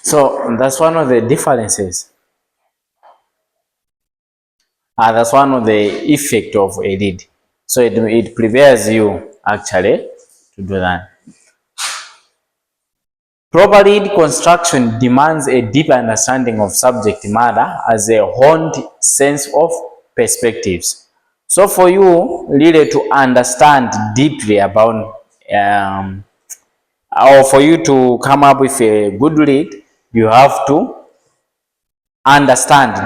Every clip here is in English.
So that's one of the differences. That's one of the effect of a lead. So it prepares you actually to do that. Proper lead construction demands a deep understanding of subject matter as a honed sense of perspectives. So for you really to understand deeply about or for you to come up with a good lead, you have to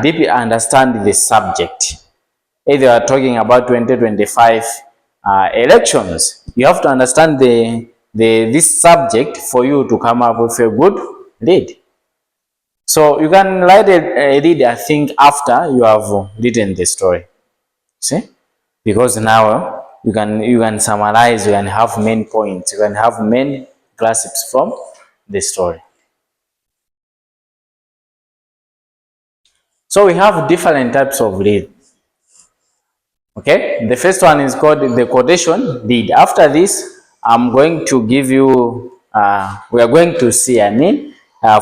deeply understand the subject. If you are talking about 2025 elections, you have to understand this subject for you to come up with a good lead. So you can write a lead, I think, after you have written the story. See, because now you can summarize, you can have main points, you can have main grasps from the story. So we have different types of lead. Okay, the first one is called the quotation lead. After this, I'm going to give you, we are going to see,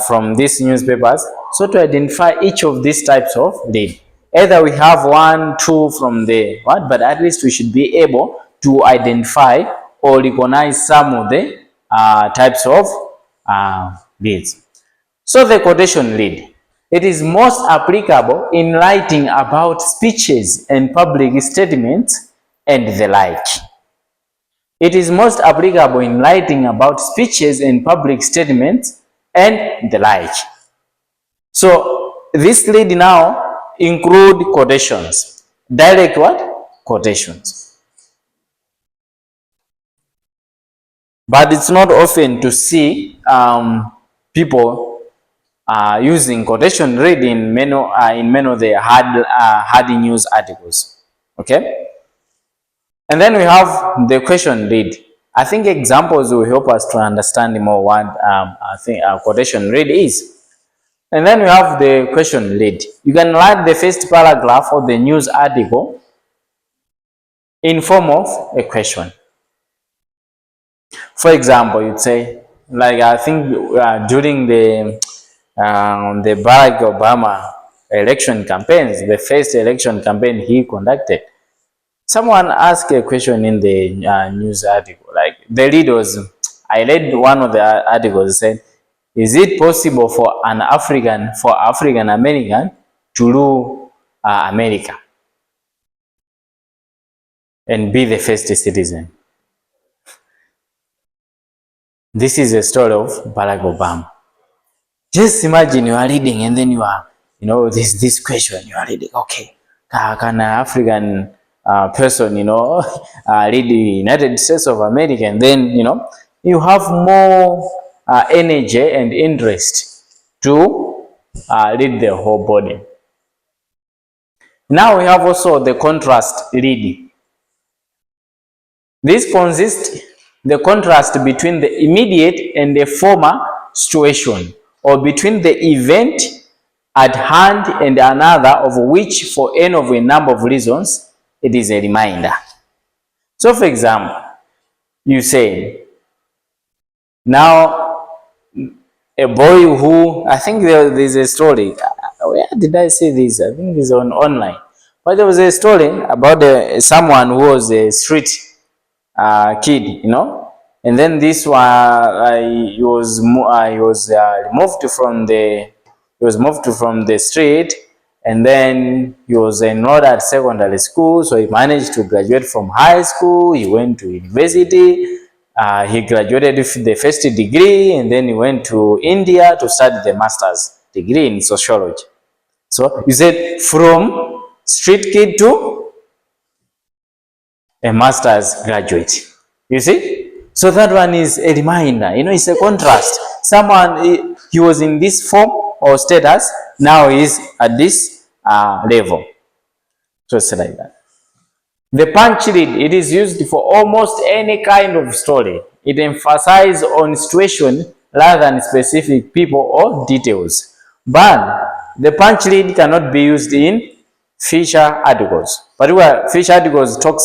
from these newspapers. So to identify each of these types of lead, either we have one, two from the what, but at least we should be able to identify or recognize some of the types of leads. So the quotation lead. It is most applicable in writing about speeches and public statements and the like. It is most applicable in writing about speeches and public statements and the like. So this lead now include quotations. Direct what? Quotations. But it's not often to see people using quotation lead in many of the hard news articles. Okay, and then we have the question lead. I think examples will help us to understand more what I think quotation lead is. And then we have the question lead. You can write the first paragraph of the news article in form of a question. For example, you'd say, like I think during the Barack Obama election campaigns, the first election campaign he conducted, someone asked a question in the news article. Like the lead was, I read one of the articles said, is it possible for African American to rule America and be the first citizen? This is a story of Barack Obama. Just imagine you are reading and then you are, this question you are reading. Okay, can an African person, lead the United States of America, and then you have more energy and interest to lead the whole body. Now we have also the contrast leading. This consists the contrast between the immediate and the former situation, or between the event at hand and another, of which for any of a number of reasons it is a reminder. So for example, you say, now a boy who, I think there's a story, where did I see this? I think it's online, but there was a story about someone who was a street kid, and then this one he was moved from the street, and then he was enrolled at secondary school. So he managed to graduate from high school. He went to university. He graduated with the first degree, and then he went to India to study the master's degree in sociology. So you said from street kid to a master's graduate. You see? So that one is a reminder. It's a contrast. Someone, he was in this form or status, now he is at this level. So it's like that. The punch lead, it is used for almost any kind of story. It emphasizes on situation rather than specific people or details. But the punch lead cannot be used in feature articles. But where feature articles talk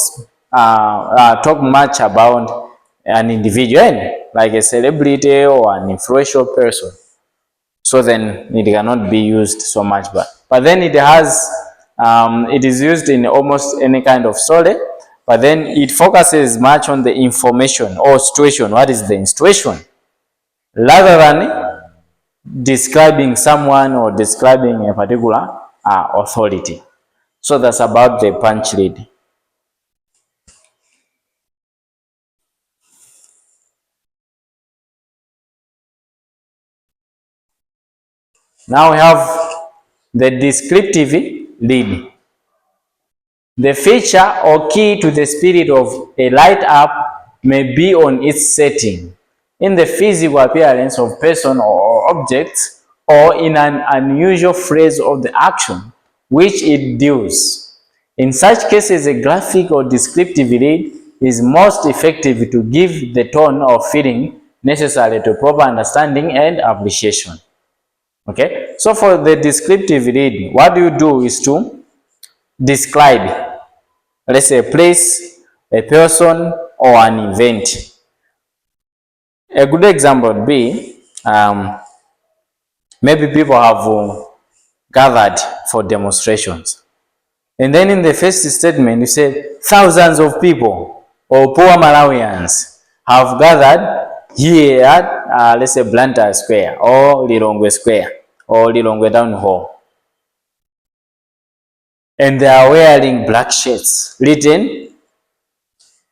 much about an individual, like a celebrity or an influential person. so then it cannot be used so much. But then it has, it is used in almost any kind of story, but then it focuses much on the information or situation. What is the situation? Rather than describing someone or describing a particular authority. So that's about the punch lead. Now we have the descriptive lead. The feature or key to the spirit of a light up may be on its setting, in the physical appearance of person or objects, or in an unusual phrase of the action which it deals. In such cases, a graphic or descriptive lead is most effective to give the tone or feeling necessary to proper understanding and appreciation. Okay, so for the descriptive lead, what you do is to describe, let's say, a place, a person, or an event. A good example would be, maybe people have gathered for demonstrations. And then in the first statement, you say thousands of people or poor Malawians have gathered here at, let's say, Blantyre Square or Lilongwe Square or Lilongwe Town Hall. And they are wearing black shirts written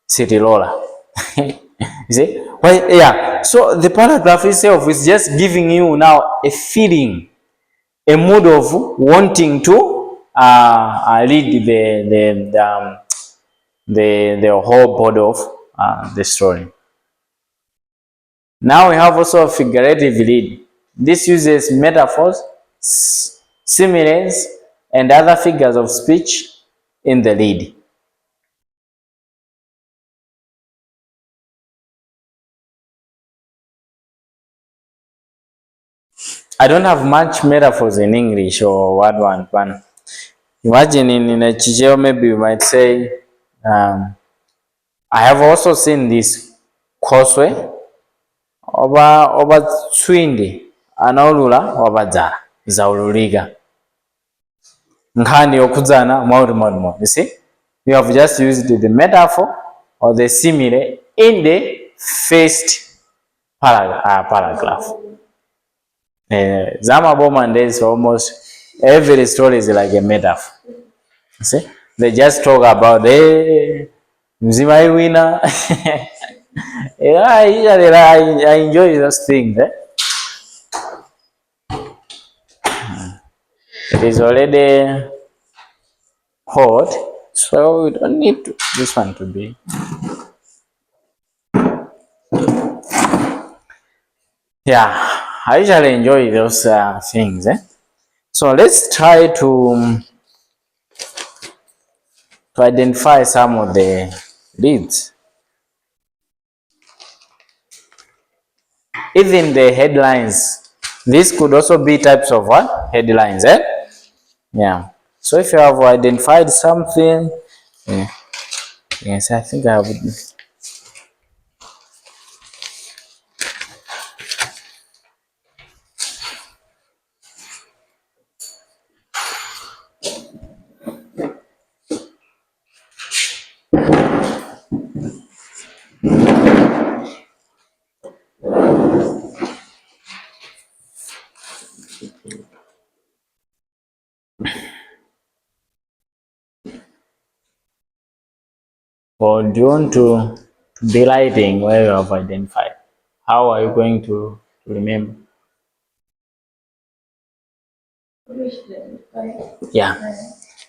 City Lola. You see? Well, yeah. So the paragraph itself is just giving you now a feeling, a mood of wanting to read the whole body of the story. Now we have also a figurative lead. This uses metaphors, similes, and other figures of speech in the lead. I don't have much metaphors in English or word one, but imagine in a Chicheo, maybe you might say, I have also seen this causeway oba tswindi anaulula wabadzala zaululika nkhani yokudzana mwaulimolimoli. You see, you have just used the metaphor or the simile in the first paragraph. Zama Bowman days, almost every story is like a metaphor. You see, they just talk about the Mzima winner. Yeah, usually I enjoy those things. It is already hot, so we don't need this one to be. Yeah, I usually enjoy those things. So let's try to identify some of the leads. Even the headlines, this could also be types of what? Headlines, Yeah. So if you have identified something, yes, I think I would. Or do you want to be writing where you have identified? How are you going to remember? Yeah,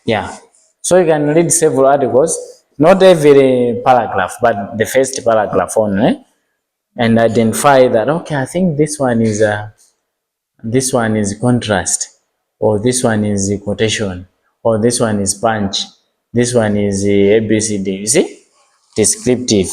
yeah. So you can read several articles, not every paragraph, but the first paragraph only, and identify that, okay, I think this one is contrast, or this one is quotation, or this one is punch, this one is ABCD. You see, descriptive.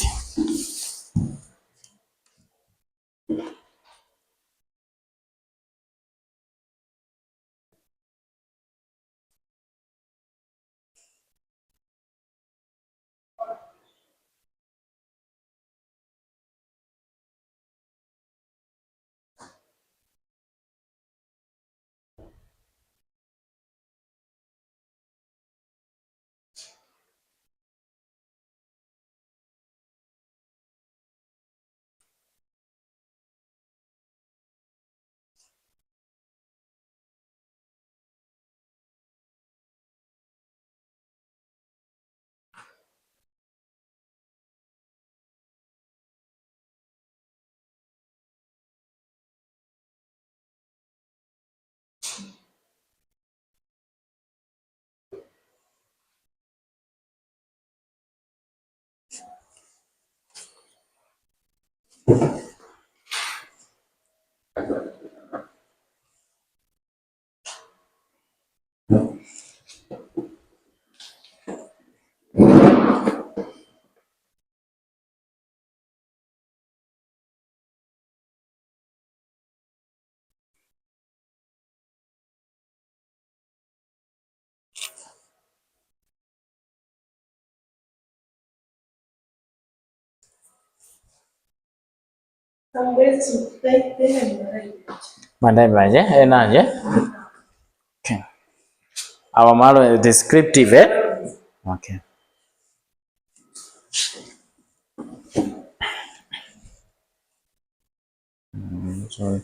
Mandai manje, nanje. Okay. Awamalo descriptive, eh? Okay. Sorry.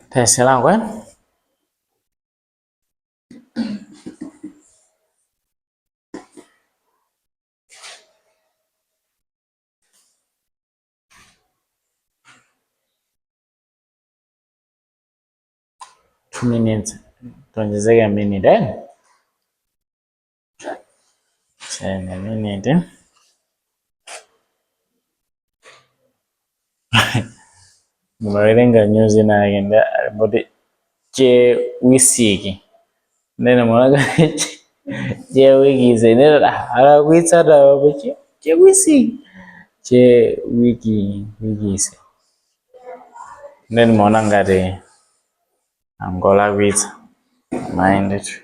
Test langu kan? Two minutes. Tuongezeke minute eh? Sene minute. Mumarenga nyuzi nagenda bodi je wisiki. Nene mwaga je wiki ze nene ala kwitsa da bachi je wisiki. Je wiki se. Nene mwana ngati Angola kwitsa. Mind it.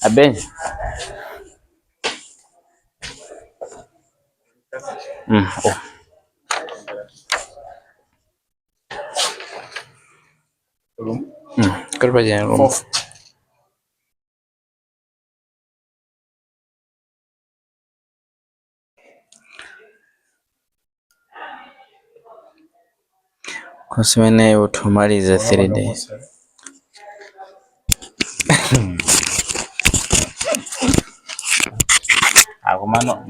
Aben. Oh. Kerja aja rumah. Kusimene utumalize 3 days. Ako mano.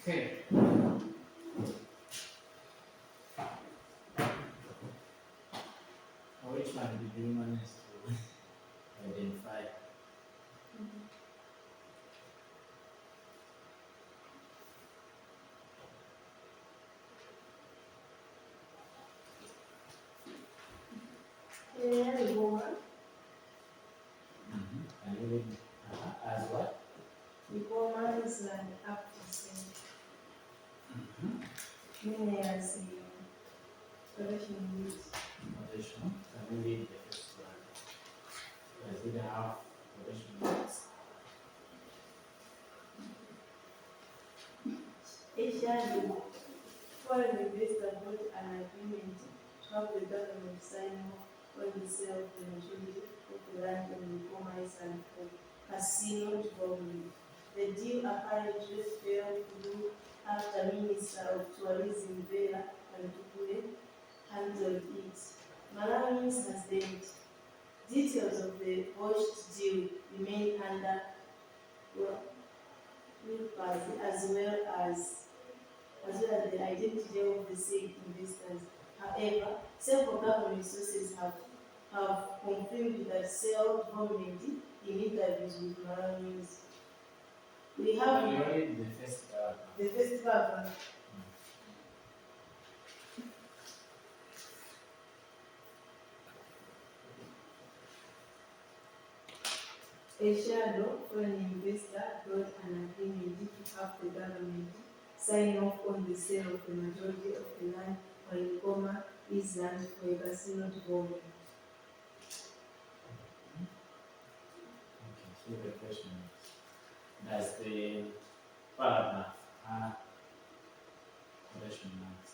Okay. Which one did you manage to identify? Can you read as what? Diploma is an aptitude. Meaning as a professional use. Professional. Can you read the first one? Does it have professional use? Asia, foreign investor got an agreement to have the government sign off on the sale of the majority of the land on the Gomais and for casino development. The deal apparently fell through after Minister of Tourism Vera Kantukule handled it. Malawians has said details of the botched deal remain under as well as the identity of the said investors. However, several government sources have confirmed that sale government in interviews with Malawians. We have the first paragraph. A shadow foreign investor got an agreement to have the government sign off on the sale of the majority of the land on Goma Island for a casino development. Okay, so the question is, does the paragraph have question marks?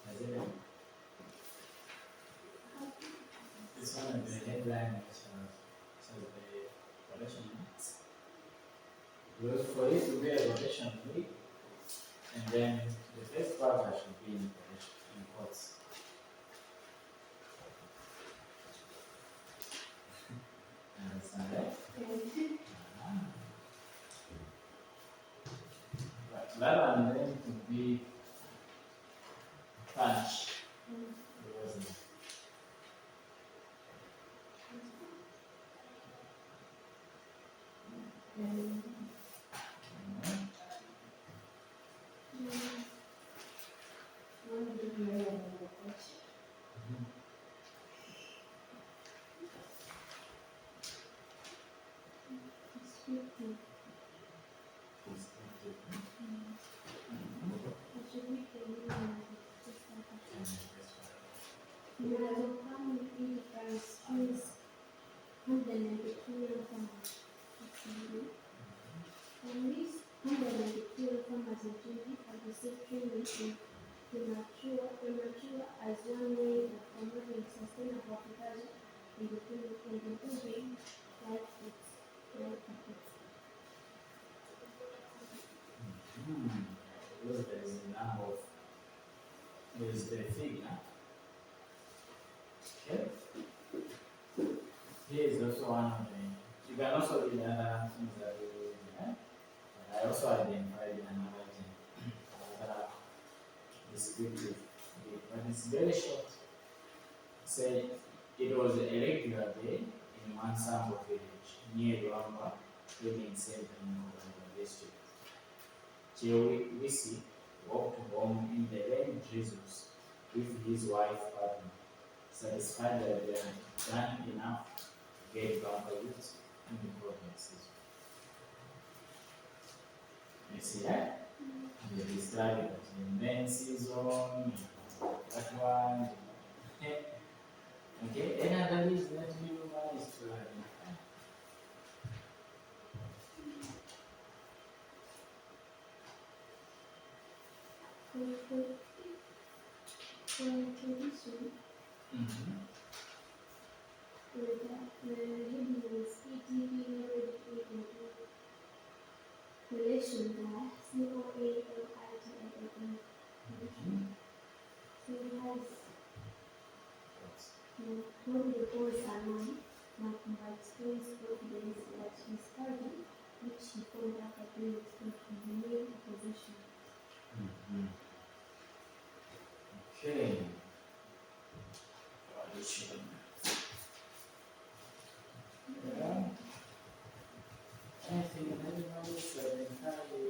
Does it have? This one is the headline which says the quotation marks. Because for it to be a quotation mark, and then the first paragraph should be in quotes. Understand that? But that one then could be punch. As one way of promoting sustainable agriculture and improving livelihoods. Because there is a number of, there is the figure. Okay. Here is also one of the, you can also read other things that we do here. But I also identified another thing, another descriptive bit, but it's very short. Say it was a regular day in Mansambo village near Luamba, trading center in Orango district. Wisi walked home in the rain drizzles with his wife Padma, satisfied that they had done enough to get banquet in the provinces. You see that? They describe it as the main season, that one. Okay, any other list that you managed to identify? Tradition, the heading is ETV relation there, COALITIAN. So it has when the goals are known, Malcolm explains confidence that he studied, which he followed up again in the main opposition. Okay. Coalition. Yeah. Anything anyone is identifying?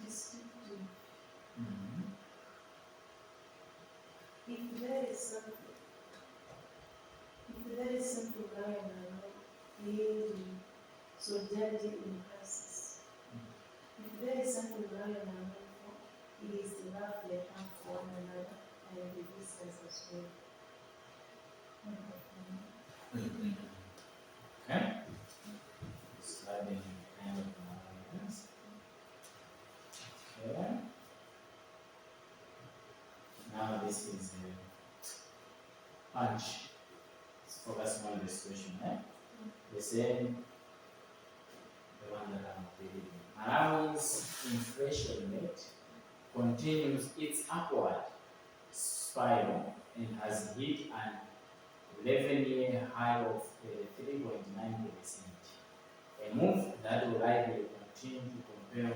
Descriptive. Mm-hmm. If there is something going on, in solidarity in crisis. If there is something going on, it is the love they have for one another and the distance as well. Okay. Describing kind of environments. Okay. Now this is a punch. It's focusing on this question, eh? The same, the one that I'm reading. Malawi's inflation rate continues its upward spiral and has hit an 11-year high of 3.9%. A move that will likely continue to compel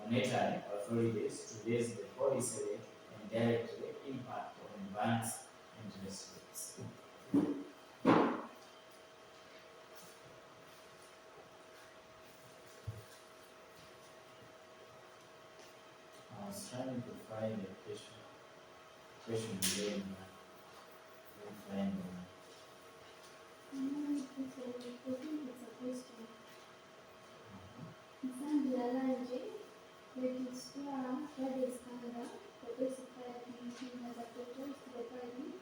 monetary authorities to raise the policy rate and directly impact on banks' interest rates. I was trying to find a question related to that. Couldn't find one. It's a question. Sandra Lange, registrar Pradesh Canada, participate activity as a protest to the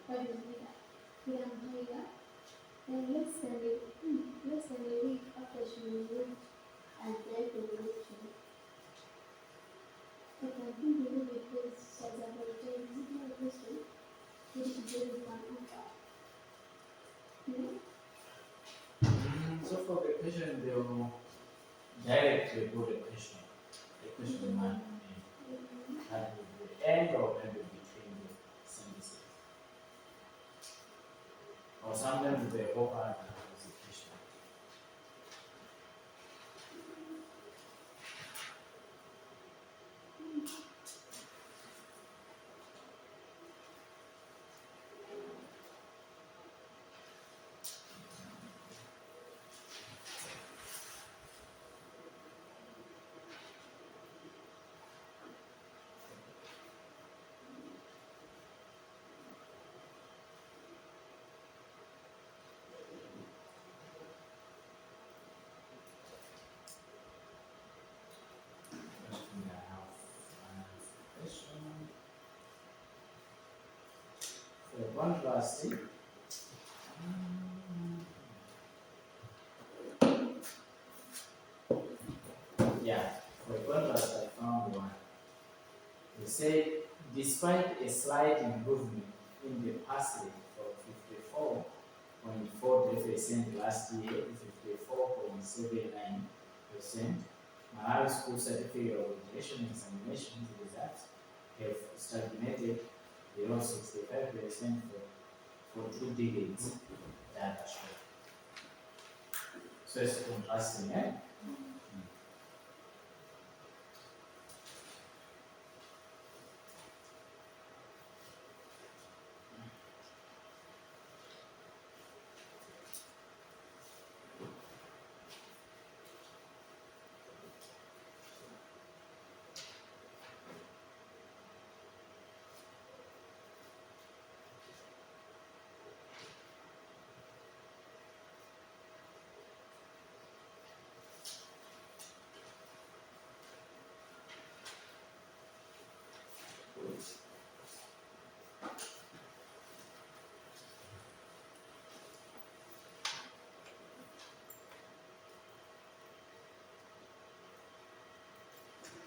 party leader, Kiran Bhaiya, and less than a week after she was moved as director of election. I can think of it because as a volunteer, is it not a question? Would it be one answer? No? So for the question, they will directly put a question mark at the end or maybe between the sentences. Or sometimes the whole part is a question. contrast, yeah, for contrast, I found one. They say, despite a slight improvement in the pass rate from 54.4% last year to 54.79%, Malawi School Certificate of Education examinations results have stagnated below 65% for 2 decades. Data show. So it's contrasting, eh?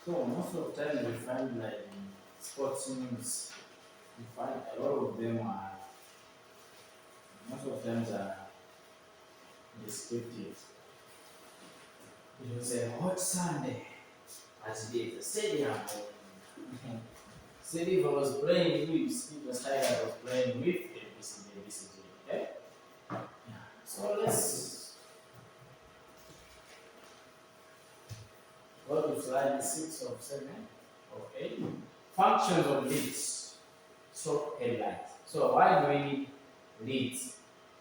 So most of the time we find like in sports news, we find a lot of them are, most of them are descriptive. It was a hot Sunday at the stadium. Stadium was playing with, it was Tiger was playing with ABCD, okay? Yeah. So let's go to slide 6 of 7 of 8. Functions of leads. So headlights. So why do we need leads?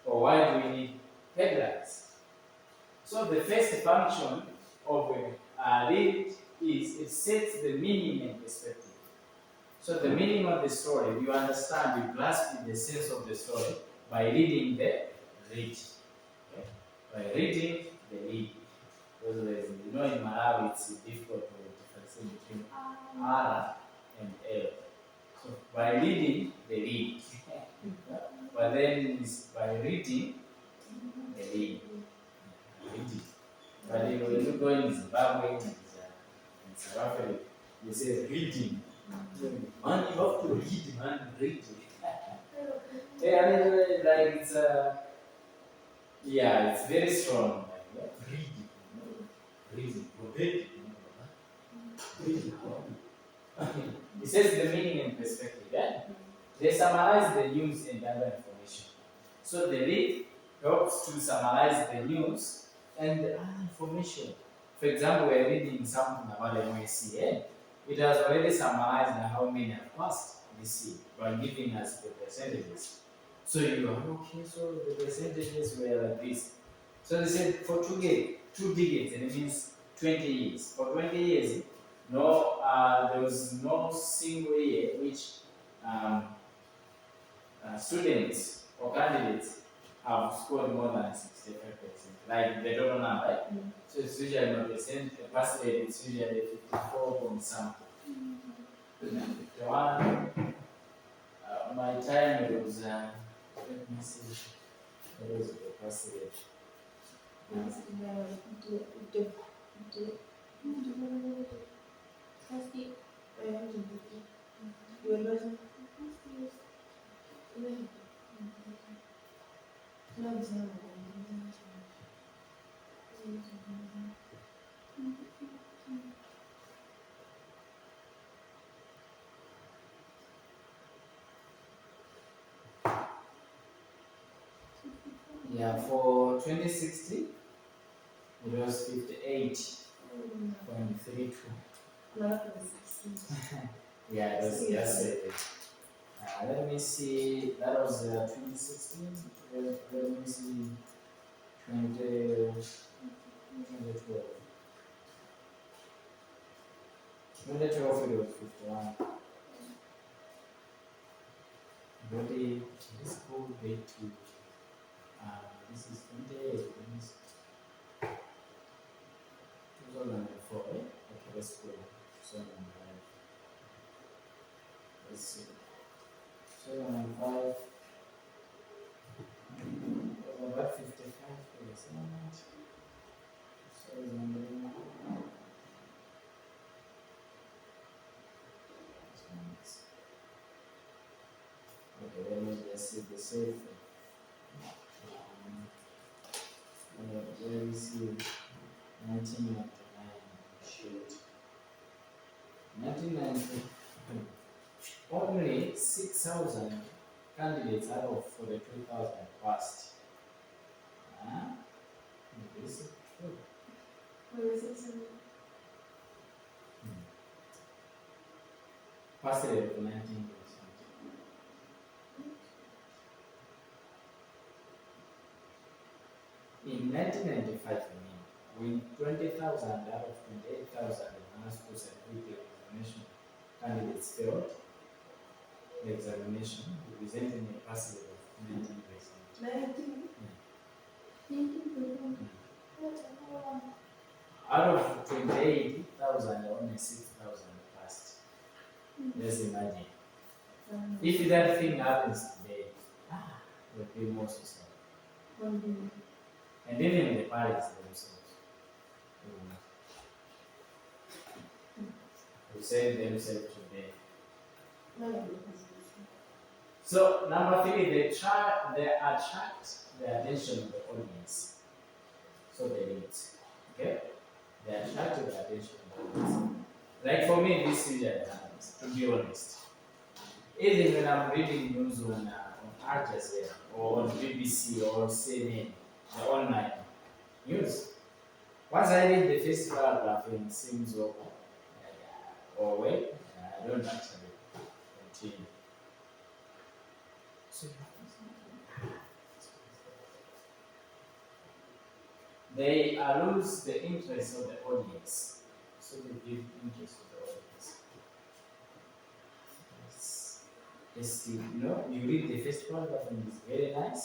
Or why do we need headlights? So the first function of a lead is it sets the meaning and perspective. So the meaning of the story, you understand, you grasp the sense of the story by reading the lead. Okay? By reading the lead. Because you know in Malawi it's difficult to differentiate between R and L. So by reading the lead. But then it's by reading the lead. Reading. But when you go in Zimbabwe and South Africa, they say reading. Man, you have to read, man, read. Yeah, like it's yeah, it's very strong. Like, reading, reading. It says the meaning and perspective. Yeah? They summarize the news and other information. So the lead helps to summarize the news and the other information. For example, we're reading something about MSCN. It has already summarized how many have passed this year by giving us the percentages. So you are okay, so the percentages were like this. So they said for 2 decades, and it means 20 years. For 20 years, no, there was no single year which students or candidates have scored more than 65%, like the total number. Right? So it's usually not percent. The pass rate is usually 54 point something. 51. My time it was. Let me see. What was the pass rate? Yeah, for 2016, it was 58.32. Yeah, it was just let me see, that was 2016. Let me see, 2012. 2012 it was 51. This whole day to this is 2004, eh? Okay, let's go. 2005. Let's see. 2005. say, where we see 1999 shoot. 1990, only 6,000 candidates out of 42,000 passed. This is true. Where is it? Passed rate of 19%. In 1995, when 20,000 out of 28,000 advanced school certificate examination candidates failed the examination, representing a pass rate of 19%. 19? Out of 28,000, only 6,000 passed. Let's imagine. If that thing happens today, will be more suicide. And even the parents themselves will save themselves today. So number 3, they attract the attention of the audience. So they need, okay? They attract the attention of the audience. Like for me, this usually happens, to be honest. Even when I'm reading news on Al Jazeera or on BBC or CNN, the online news, once I read the first paragraph, it seems okay. Or wait, I don't actually continue. They lose the interest of the audience. So they give interest to the audience. It's, you read the first paragraph and it's very nice.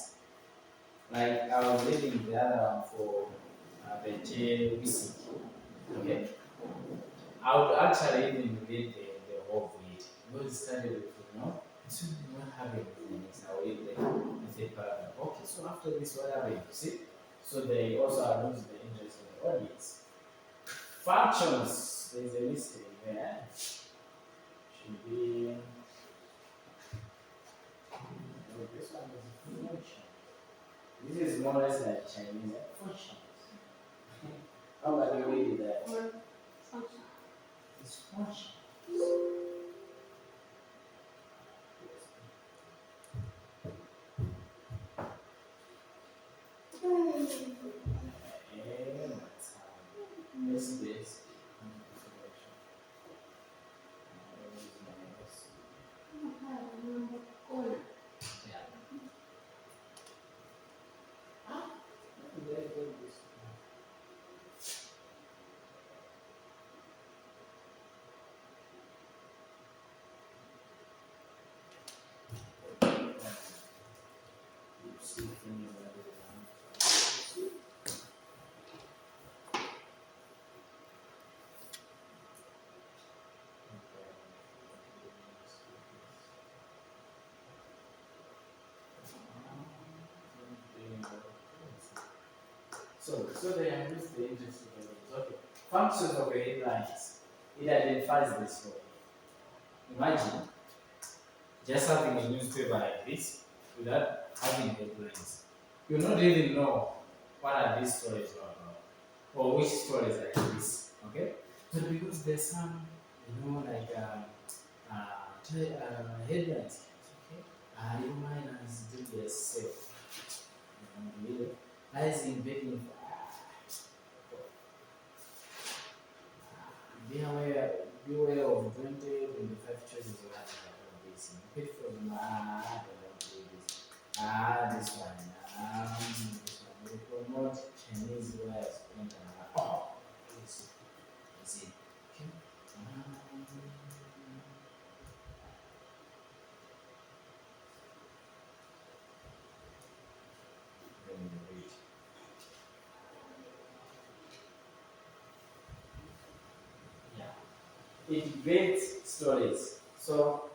Like I was reading the other one for the JWC. Okay. I would actually even read the whole of it. Because it started with, so you don't have anything next. I will read the third paragraph. Okay, so after this, what happened? You see? So they also lose the interest of the audience. Functions, there's a listing there. Should be. This one is a function. This is more or less like Chinese functions. How about you read that? Function. It's function. This is this. So they have used the interest of the audience. Okay. Functions of the headlines. It identifies this way. Imagine just having a newspaper like this without having headlines. You not even know what are these stories about or which stories are this. Okay? But because there's some, like headlines. Okay? Your mind has did yourself. As in begging for beware of 20, 25 choices you have about this. Pick from this one. This one. We promote Chinese ways of internet. Oh, this is it. Okay. It grades stories. So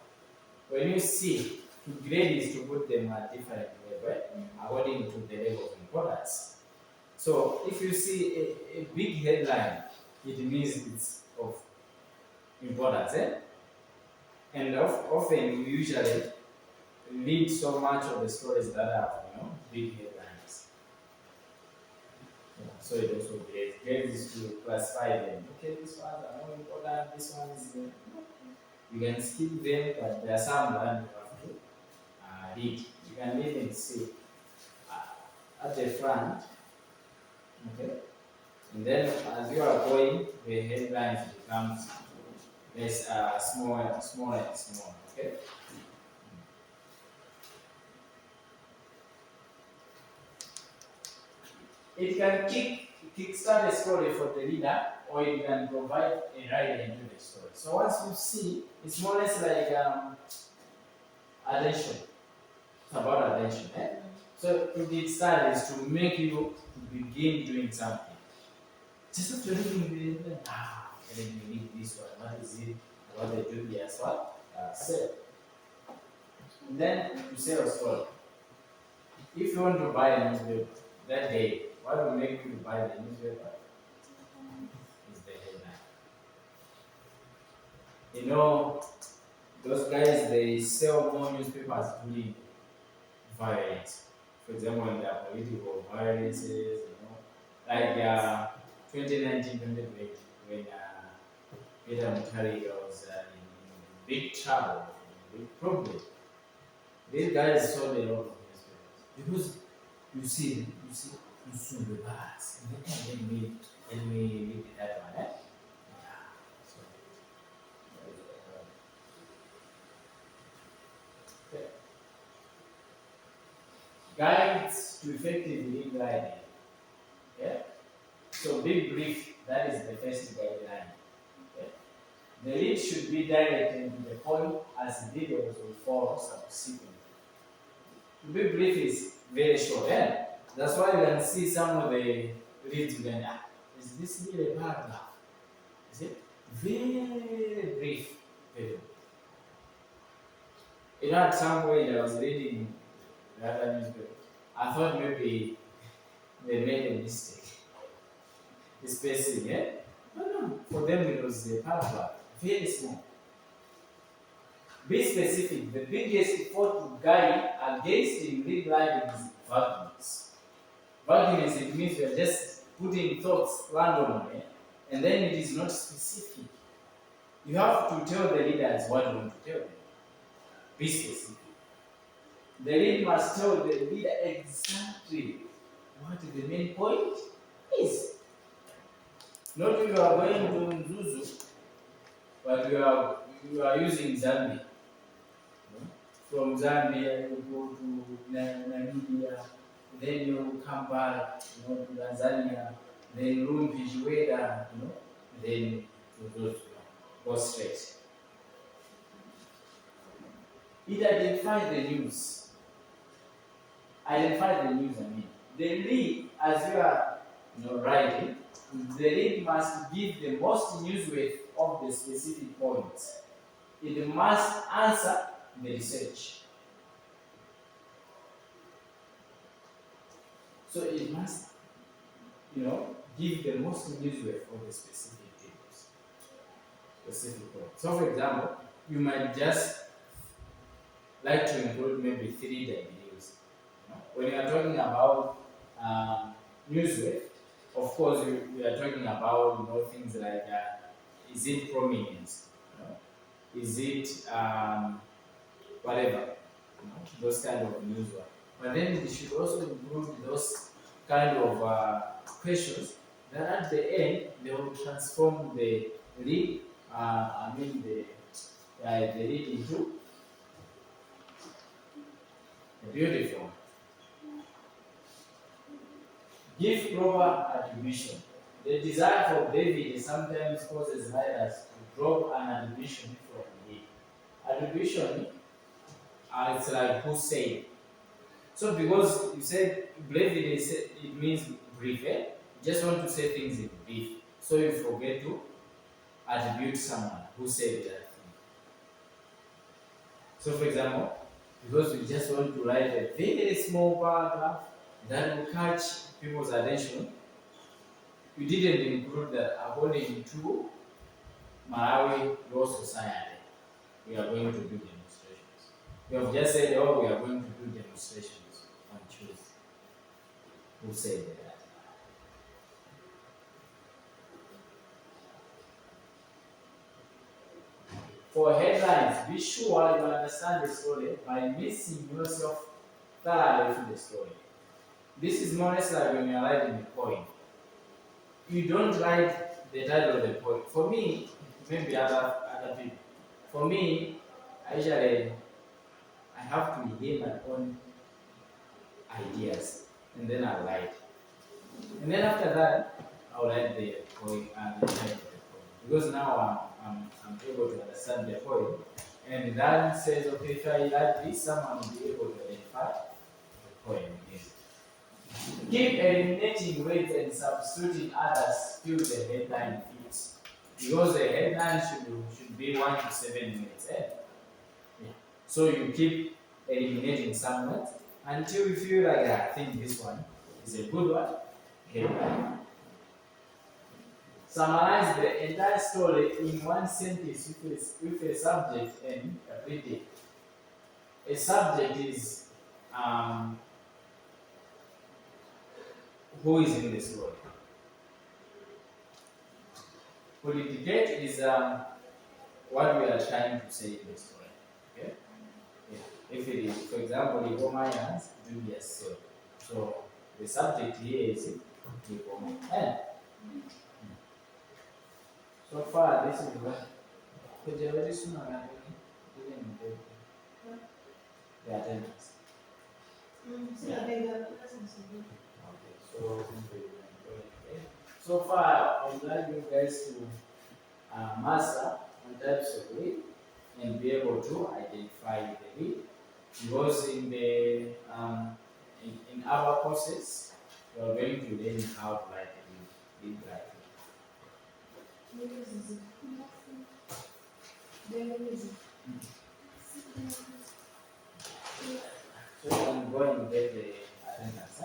when you see, to grade is to put them at different level according to the level of importance. So if you see a big headline, it means it's of importance. And often we usually read so much of the stories that have, big headlines. Yeah, so it also grades to classify them. Okay, this ones are more important. This one is. You can skip them, but there are some that you have to read. You can even see at the front. Okay, and then as you are going, the headlines becomes less smaller and smaller. Okay. It can kickstart a story for the reader, or it can provide a rider into the story. So once you see, it's more or less like attention. It's about attention. Eh? So it starts to make you begin doing something. Just after reading let me read this one. What is it? What they do here as well? Sell. And then to sell a story. If you want to buy a newspaper that day, what will make you to buy the newspaper? Is the headline. You know, those guys they sell more newspapers during violence. For example, when there are political violences, like 2019, 2020, when Peter Mutharika was in big trouble, in big problem. These guys sold a lot of newspapers because you see the bars. Let me read that one. Yeah. So, okay. Guides to effective lead writing. Yeah. So big brief, that is the first guideline. Okay. The lead should be directed to the point as the details will follow subsequently. To be brief is very short. Yeah? That's why you can see some of the reads then. Is this really a paragraph? Is it? Very brief. Very brief. At some point I was reading the other newspaper. I thought maybe they made a mistake. The spacing, yeah? No. For them it was a paragraph. Very small. Be specific. The biggest effort to guide against in read writing is vagueness. Vagueness, it means you're just putting thoughts randomly and then it is not specific. You have to tell the readers what you want to tell them. Be specific. The reader must tell the reader exactly what the main point is. Not you are going to Nzuzu, but you are using Zambia. From Zambia, you go to Namibia, then you come back, to Tanzania, then Lumpi, Jueda, then to go straight. It identifies the news. Identify the news, The lead, as you are writing, the lead must give the most news weight of the specific points. It must answer the research. So it must, give the most news weight of the specific tables. Specific points. So for example, you might just like to include maybe 3 WDs. When you are talking about newsweight, of course, we are talking about things like is it prominence, is it whatever, those kind of newswork. But then we should also include those kind of questions that at the end they will transform the read, the read into beautiful. Give proper attribution. The desire for David sometimes causes writers to drop an attribution from the attribution. It's like who said. So because you said David, it means brief. You just want to say things in brief. So you forget to attribute someone who said that thing. So for example, because we just want to write a very small paragraph that will catch people's attention, we didn't include that according to Malawi Law Society. We are going to do demonstrations. You have just said, oh, we are going to do demonstrations on Tuesday. Who said that? For headlines, be sure you understand the story by immersing yourself thoroughly into the story. This is more or less like when you're writing a poem. You don't write the title of the poem. For me, maybe other people. For me, I have to hear my own ideas and then I write. And then after that, I'll write the poem and the title of the poem. Because now I'm able to understand the poem. And that says, okay, if I write this, someone will be able to identify the poem again. Keep eliminating words and substituting others till the headline fits. Because the headline should be 1 to 7 minutes. Yeah. So you keep eliminating some words until you feel like I think this one is a good one. Headline. Summarize the entire story in one sentence with a subject and a predict. A subject is who is in the story. Predicate is what we are trying to say in the story. Okay? Yeah. If it is, for example, the Romans, Julius Caesar. So the subject here is the Roman. So far, this is what the very soon I'm doing the attendance. Okay, so far, I would like you guys to master on types of read and be able to identify the read. Because in the in our courses, we are going to learn how to write a read writing. So I'm going to get the attendance.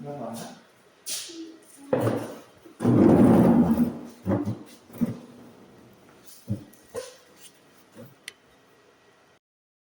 No, no.